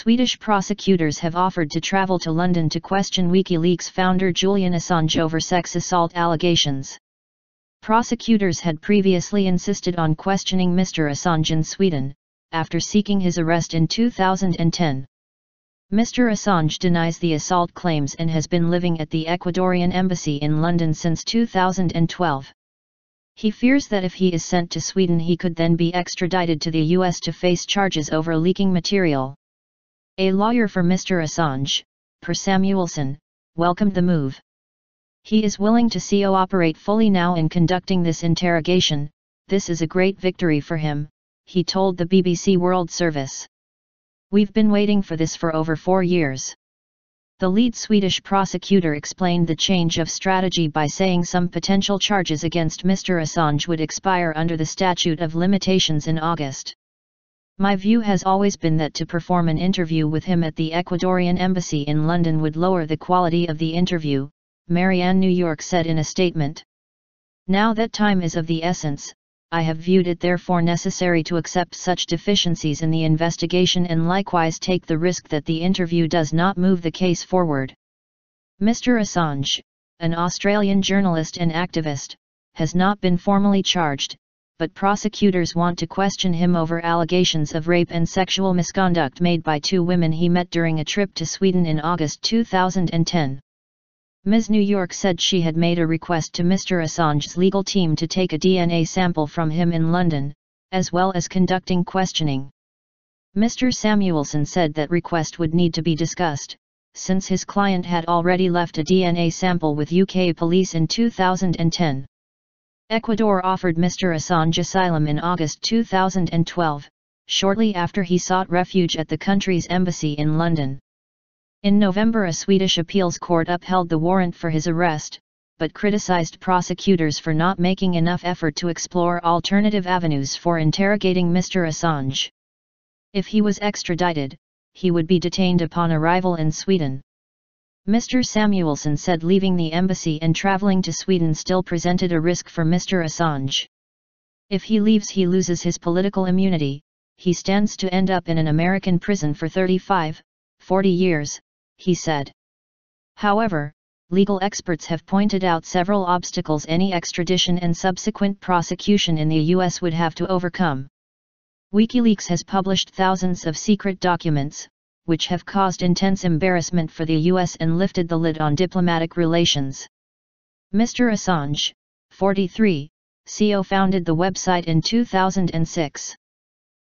Swedish prosecutors have offered to travel to London to question Wikileaks founder Julian Assange over sex assault allegations. Prosecutors had previously insisted on questioning Mr Assange in Sweden, after seeking his arrest in 2010. Mr Assange denies the assault claims and has been living at the Ecuadorean embassy in London since 2012. He fears that if he is sent to Sweden he could then be extradited to the US to face charges over leaking material. A lawyer for Mr Assange, per Samuelson, welcomed the move. He is willing to cooperate fully now in conducting this interrogation. This is a great victory for him, he told the BBC World Service. We've been waiting for this for over 4 years. The lead Swedish prosecutor explained the change of strategy by saying some potential charges against Mr Assange would expire under the statute of limitations in August. My view has always been that to perform an interview with him at the Ecuadorean embassy in London would lower the quality of the interview, Marianne New York said in a statement. Now that time is of the essence, I have viewed it therefore necessary to accept such deficiencies in the investigation and likewise take the risk that the interview does not move the case forward. Mr Assange, an Australian journalist and activist, has not been formally charged, but prosecutors want to question him over allegations of rape and sexual misconduct made by 2 women he met during a trip to Sweden in August 2010. Ms. New York said she had made a request to Mr Assange's legal team to take a DNA sample from him in London, as well as conducting questioning. Mr Samuelson said that request would need to be discussed, since his client had already left a DNA sample with UK police in 2010. Ecuador offered Mr Assange asylum in August 2012, shortly after he sought refuge at the country's embassy in London. In November, a Swedish appeals court upheld the warrant for his arrest, but criticized prosecutors for not making enough effort to explore alternative avenues for interrogating Mr Assange. If he was extradited, he would be detained upon arrival in Sweden. Mr Samuelson said leaving the embassy and traveling to Sweden still presented a risk for Mr Assange. If he leaves, he loses his political immunity. He stands to end up in an American prison for 35, 40 years, he said. However, legal experts have pointed out several obstacles any extradition and subsequent prosecution in the US would have to overcome. Wikileaks has published thousands of secret documents, which have caused intense embarrassment for the US and lifted the lid on diplomatic relations. Mr Assange, 43, co-founded the website in 2006.